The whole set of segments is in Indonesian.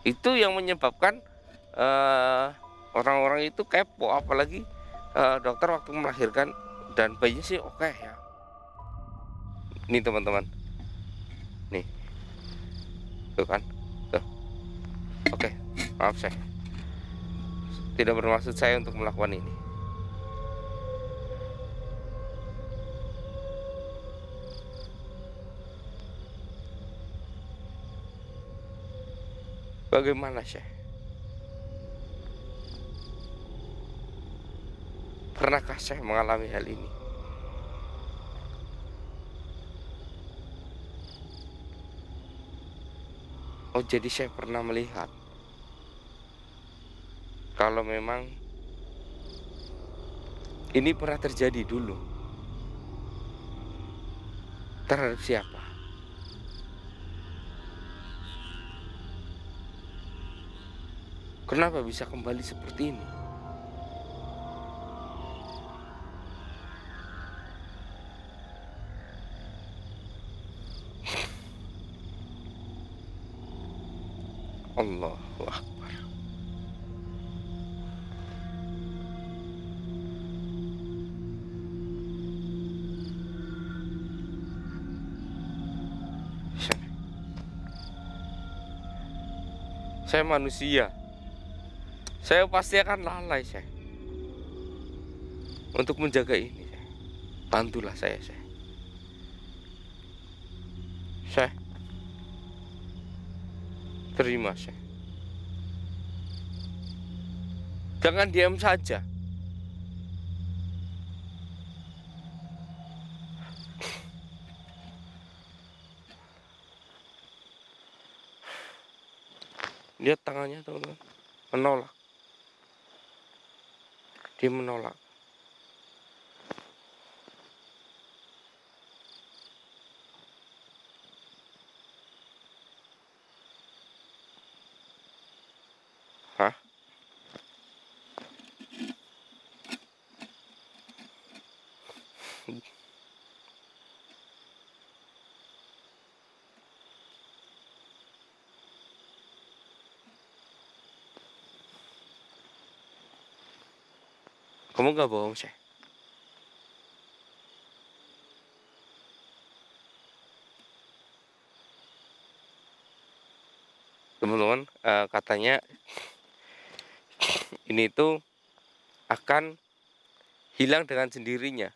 Itu yang menyebabkan orang-orang itu kepo, apalagi dokter waktu melahirkan dan bayinya sih oke ya. Nih teman-teman, nih tuh kan, tuh oke. Maaf, saya tidak bermaksud saya untuk melakukan ini. Bagaimana Syekh? Pernahkah Syekh mengalami hal ini? Oh, jadi Syekh pernah melihat kalau memang ini pernah terjadi dulu. Terhadap siapa? Kenapa bisa kembali seperti ini? Allahu Akbar. Saya manusia. Saya pasti akan lalai, Syekh, untuk menjaga ini, Syekh. Bantulah saya, Syekh. Syekh, terima, Syekh. Jangan diam saja. Lihat tangannya, teman-teman. Menolak. Dia menolak. Hah? Kamu gak bohong, Syekh? Teman-teman, katanya ini tuh akan hilang dengan sendirinya.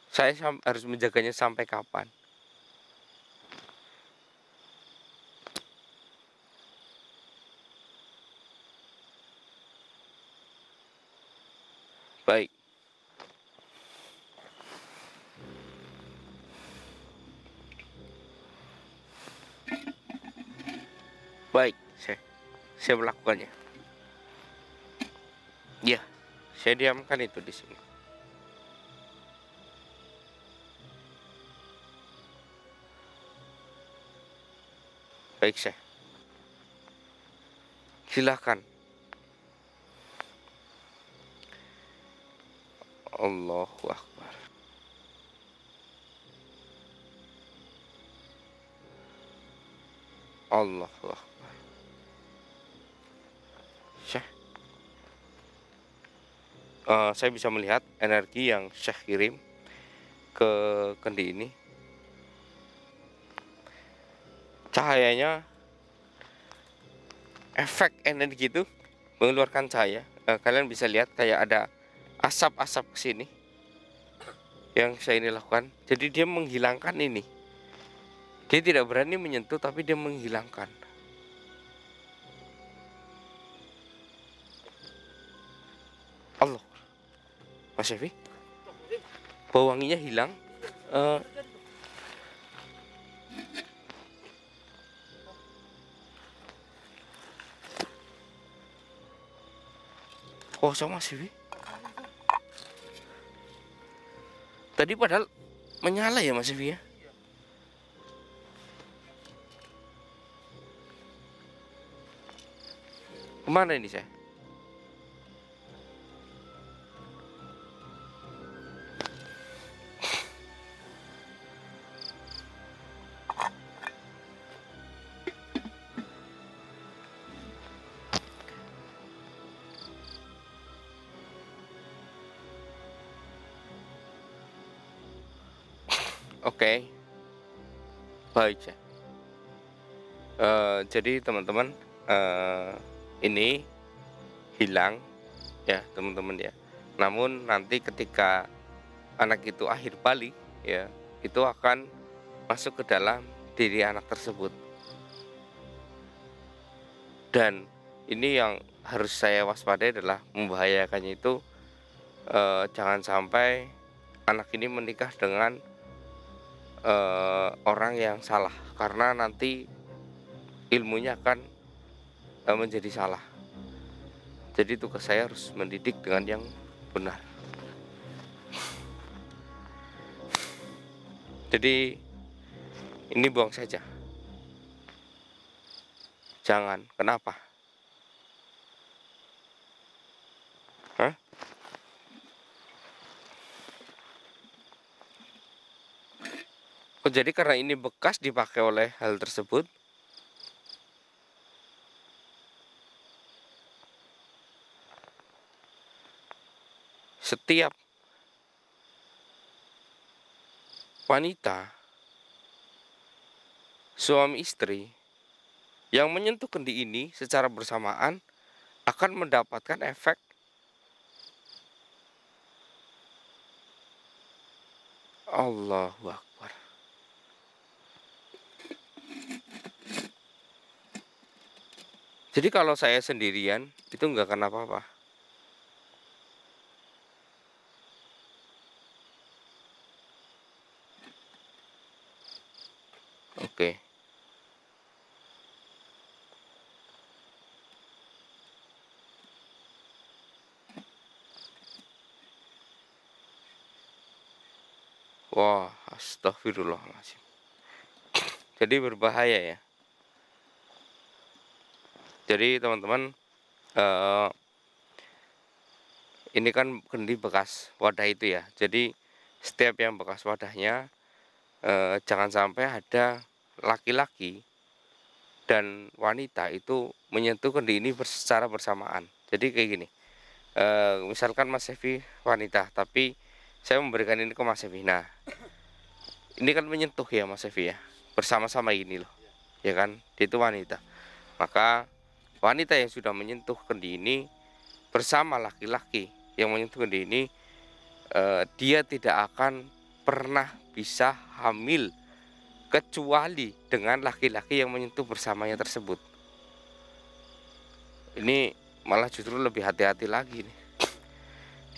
Saya harus menjaganya sampai kapan? Baik. Baik, saya melakukannya. Ya, saya diamkan itu di sini. Baik, Syekh. Silakan. Allahu Akbar. Allahu Akbar. Syekh, saya bisa melihat energi yang Syekh kirim ke kendi ini. Cahayanya, efek energi itu mengeluarkan cahaya. Kalian bisa lihat kayak ada asap-asap ke sini yang saya ini lakukan. Jadi dia menghilangkan ini. Dia tidak berani menyentuh, tapi dia menghilangkan. Allah, Mas Syafi, bau wanginya hilang. Kosong Mas Syafi. Tadi padahal menyala ya Mas Syafi ya. Kemana ini saya? Oke, baik ya. Jadi teman-teman, ini hilang ya teman-teman ya. Namun nanti ketika anak itu akhir balik ya, itu akan masuk ke dalam diri anak tersebut. Dan ini yang harus saya waspadai adalah membahayakannya itu, jangan sampai anak ini menikah dengan orang yang salah, karena nanti ilmunya akan menjadi salah. Jadi tugas saya harus mendidik dengan yang benar. Jadi ini buang saja. Jangan. Kenapa? Hah? Oh, jadi karena ini bekas dipakai oleh hal tersebut. Setiap wanita, suami istri yang menyentuh kendi ini secara bersamaan akan mendapatkan efek Allahu Akbar. Jadi kalau saya sendirian itu nggak akan apa-apa. Oke. Wah, astagfirullahaladzim. Jadi berbahaya ya. Jadi teman-teman, eh, ini kan kendi bekas wadah itu ya. Jadi setiap yang bekas wadahnya, jangan sampai ada laki-laki dan wanita itu menyentuh kendi ini secara bersamaan. Jadi kayak gini, misalkan Mas Evi wanita, tapi saya memberikan ini ke Mas Evi. Nah, ini kan menyentuh ya Mas Evi ya, bersama-sama ini loh, ya kan? Dia itu wanita. Maka wanita yang sudah menyentuh kendi ini bersama laki-laki yang menyentuh kendi ini, dia tidak akan pernah bisa hamil kecuali dengan laki-laki yang menyentuh bersamanya tersebut. Ini malah justru lebih hati-hati lagi nih.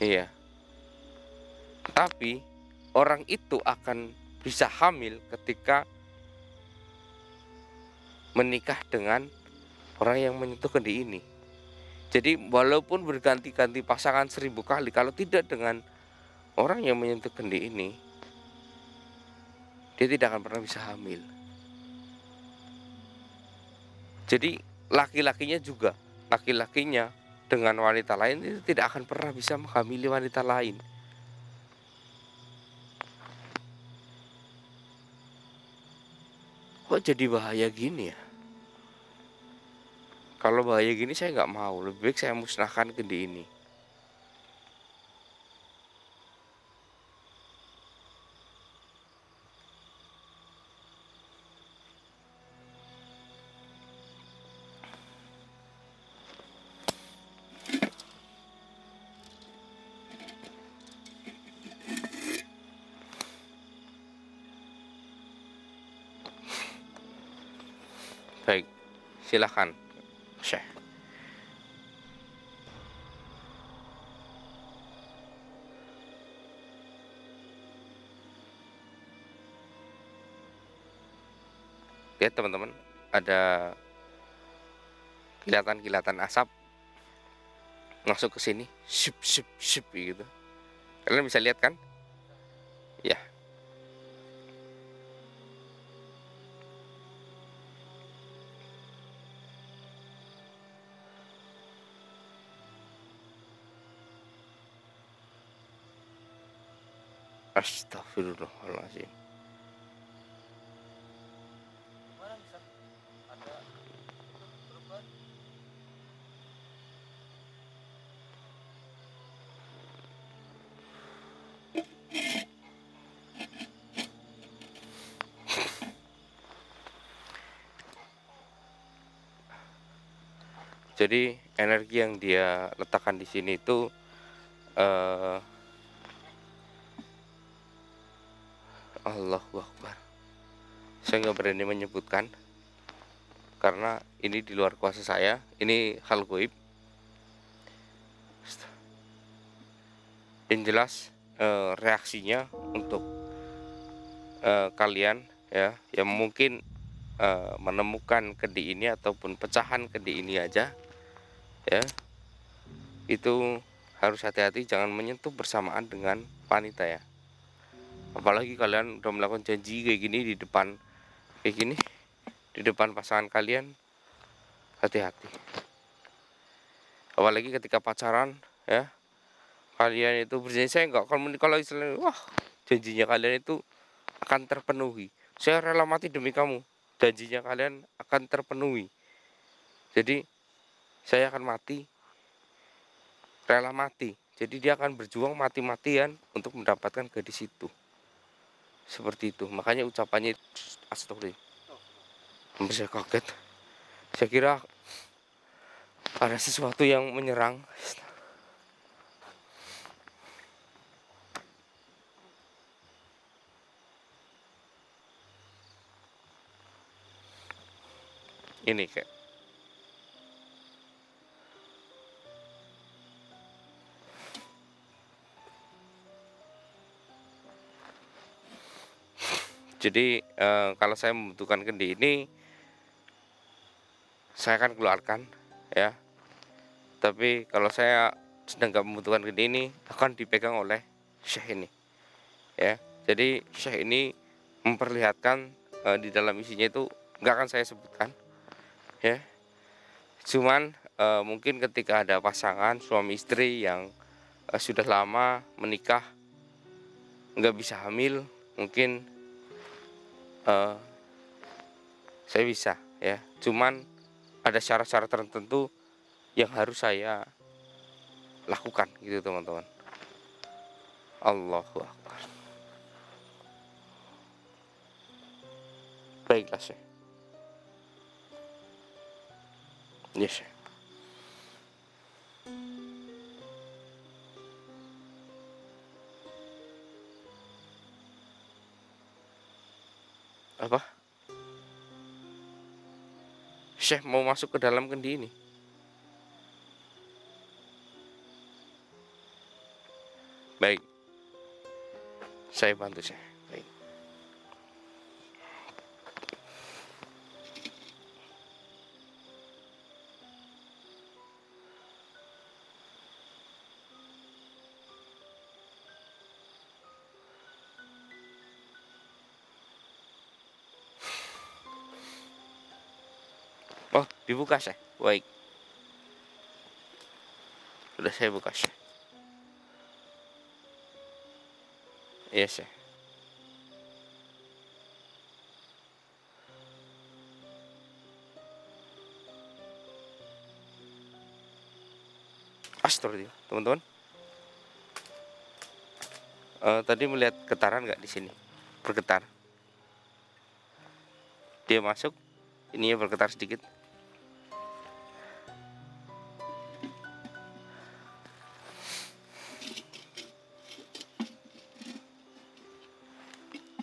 Iya. Tapi orang itu akan bisa hamil ketika menikah dengan orang yang menyentuh kendi ini. Jadi walaupun berganti-ganti pasangan 1000 kali, kalau tidak dengan orang yang menyentuh kendi ini, dia tidak akan pernah bisa hamil. Jadi laki-lakinya juga, laki-lakinya dengan wanita lain itu tidak akan pernah bisa menghamili wanita lain. Kok jadi bahaya gini ya? Kalau bahaya gini saya nggak mau, lebih baik saya musnahkan kendi ini. Baik, silahkan Syekh. Lihat teman-teman, ada kilatan-kilatan asap masuk ke sini, sip sip sip gitu. Kalian bisa lihat kan? Ya, astagfirullahaladzim. Jadi energi yang dia letakkan di sini itu Allahu Akbar. Saya nggak berani menyebutkan karena ini di luar kuasa saya. Ini hal goib. Yang jelas reaksinya untuk kalian ya yang mungkin menemukan kendi ini ataupun pecahan kendi ini aja ya, itu harus hati-hati, jangan menyentuh bersamaan dengan wanita ya. Apalagi kalian udah melakukan janji kayak gini di depan, kayak gini di depan pasangan kalian, hati-hati. Apalagi ketika pacaran ya, kalian itu berjanji saya nggak akan menikah lagi, wah janjinya kalian itu akan terpenuhi. Saya rela mati demi kamu, janjinya kalian akan terpenuhi. Jadi saya akan mati, rela mati. Jadi dia akan berjuang mati-matian untuk mendapatkan gadis itu. Seperti itu. Makanya ucapannya astagfirullah. Saya kaget. Saya kira ada sesuatu yang menyerang. Ini kayak jadi kalau saya membutuhkan kendi ini, saya akan keluarkan ya. Tapi kalau saya sedang nggak membutuhkan kendi ini, akan dipegang oleh Syekh ini ya. Jadi Syekh ini memperlihatkan di dalam isinya itu nggak akan saya sebutkan ya. Cuman mungkin ketika ada pasangan suami istri yang sudah lama menikah nggak bisa hamil, mungkin saya bisa ya. Cuman ada syarat-syarat tertentu yang harus saya lakukan gitu teman-teman. Allahu Akbar. Baiklah Syekh. Yes. Apa? Syekh mau masuk ke dalam kendi ini. Baik. Saya bantu Syekh. Baik. Oh, dibuka Syekh. Baik. Sudah saya buka Syekh. Iya Syekh. Astagfirullah, teman-teman. Tadi melihat getaran nggak di sini? Bergetar. Dia masuk, ininya bergetar sedikit.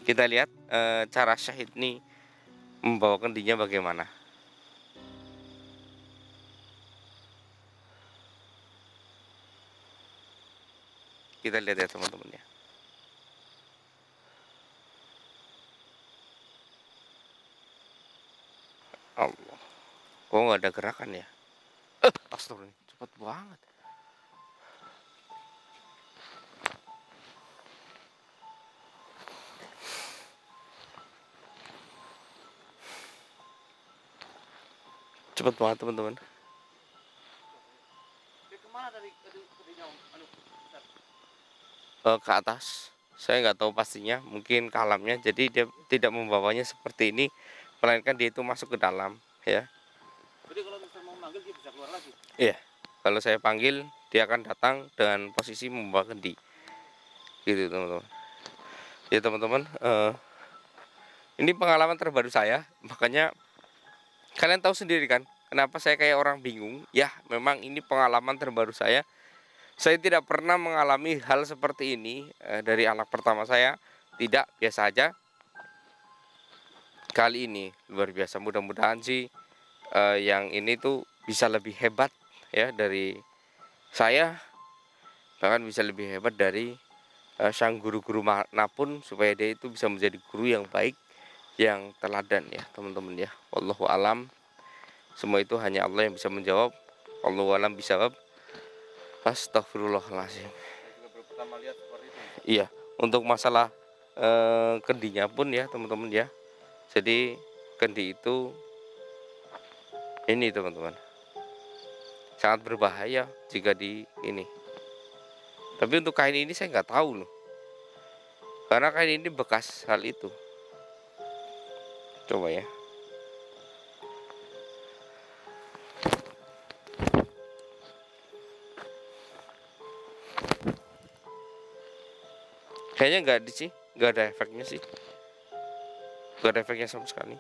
Kita lihat cara Syahid ini membawa kendinya bagaimana. Kita lihat ya teman-teman ya. Allah, kok nggak ada gerakan ya? Astagfirullah, cepat banget. Cepat banget teman-teman. Ke atas. Saya nggak tahu pastinya, mungkin ke alamnya. Jadi dia tidak membawanya seperti ini, melainkan dia itu masuk ke dalam ya. Jadi kalau misalnya mau manggil dia bisa keluar lagi. Iya. Kalau saya panggil, dia akan datang dengan posisi membawa kendi. Gitu teman-teman. Ya teman-teman, ini pengalaman terbaru saya, makanya kalian tahu sendiri kan, kenapa saya kayak orang bingung? Ya, memang ini pengalaman terbaru saya. Saya tidak pernah mengalami hal seperti ini dari anak pertama saya. Tidak, biasa aja. Kali ini luar biasa. Mudah-mudahan sih yang ini tuh bisa lebih hebat ya dari saya, bahkan bisa lebih hebat dari sang guru-guru manapun, supaya dia itu bisa menjadi guru yang baik, yang teladan ya teman-teman ya. Wallahu alam. Semua itu hanya Allah yang bisa menjawab. Wallahu alam bisawab. Astagfirullahaladzim. Saya juga baru pertama lihat seperti itu. Iya, untuk masalah kendinya pun ya teman-teman ya. Jadi kendi itu ini teman-teman, sangat berbahaya jika di ini. Tapi untuk kain ini saya nggak tahu loh, karena kain ini bekas hal itu. Coba ya. Kayaknya nggak ada sih, nggak ada efeknya sih, nggak ada efeknya sama sekali.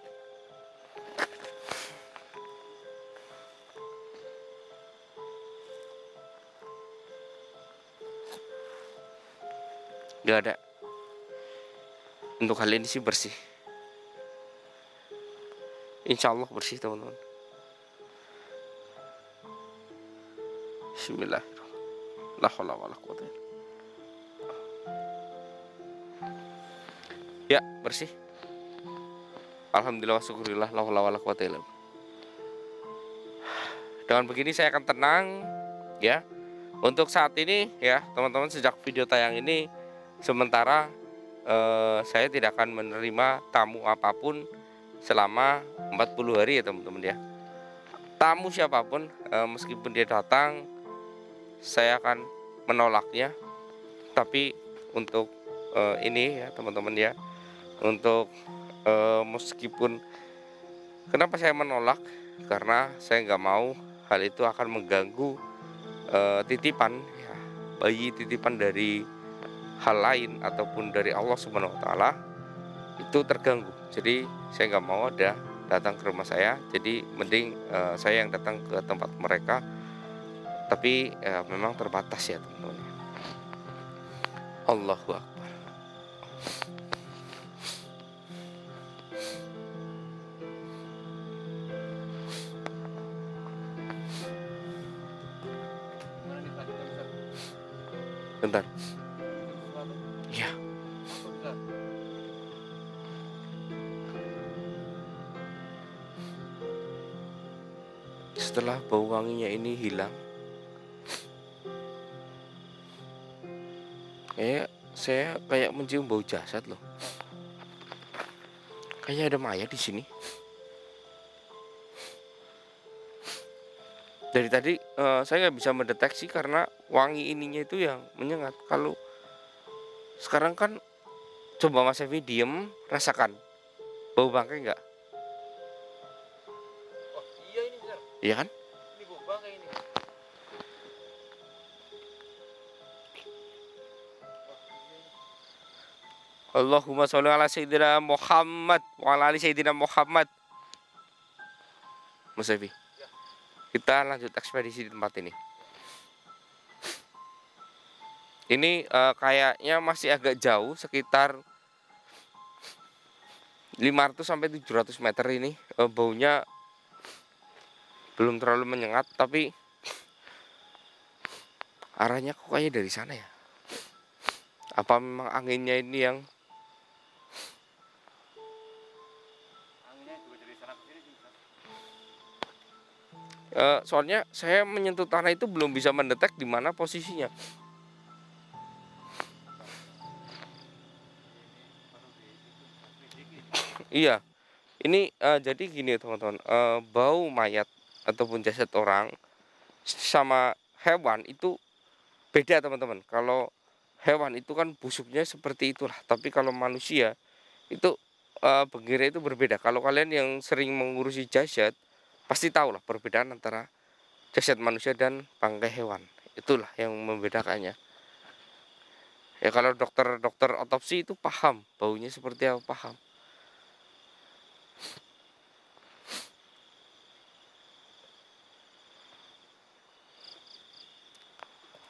Nggak ada. Untuk hal ini sih bersih. Insya Allah bersih teman-teman. Bismillahirrahmanirrahim. La haula wala quwwata illa billah. Ya, bersih. Alhamdulillah wa syukurillah, la haula wala quwwata illa billah. Dengan begini saya akan tenang ya. Untuk saat ini ya teman-teman, sejak video tayang ini sementara saya tidak akan menerima tamu apapun selama 40 hari ya teman-teman ya. Tamu siapapun meskipun dia datang, saya akan menolaknya. Tapi untuk ini ya teman-teman ya, untuk meskipun kenapa saya menolak, karena saya nggak mau hal itu akan mengganggu titipan ya, bayi titipan dari hal lain ataupun dari Allah Subhanahu wa taala itu terganggu. Jadi saya nggak mau ada datang ke rumah saya. Jadi mending saya yang datang ke tempat mereka. Tapi memang terbatas ya teman-teman. Allahu Akbar. Gimana nih tadi bisa? Bentar. Sesuatu. Ya, Kok bisa? setelah bau wanginya ini hilang, saya kayak mencium bau jasad loh. Kayaknya ada mayat di sini. Dari tadi saya nggak bisa mendeteksi karena wangi ininya itu yang menyengat. Kalau sekarang kan coba Mas Evi diem, rasakan bau bangkai nggak? Oh iya ini benar. Iya kan? Ini bau bangkai ini. Wah, iya ini. Allahumma sholli ala sayyidina Muhammad wa ala ali sayyidina Muhammad. Mas Evi, Ya. kita lanjut ekspedisi di tempat ini. Ini kayaknya masih agak jauh, sekitar 500 sampai 700 meter ini. Baunya belum terlalu menyengat, tapi arahnya kok kayaknya dari sana ya. Apa memang anginnya ini yang Anginnya juga dari sana ke sini sih. soalnya saya menyentuh tanah itu belum bisa mendetek di mana posisinya. Iya, ini jadi gini teman-teman, bau mayat ataupun jasad orang sama hewan itu beda teman-teman. Kalau hewan itu kan busuknya seperti itulah, tapi kalau manusia itu benggirnya itu berbeda. Kalau kalian yang sering mengurusi jasad pasti tahu lah perbedaan antara jasad manusia dan bangkai hewan. Itulah yang membedakannya. Ya kalau dokter otopsi itu paham baunya seperti apa, paham.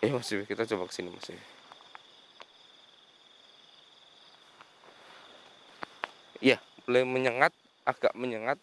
Mas Dewi, kita coba kesini Mas Dewi. Iya, mulai menyengat, agak menyengat.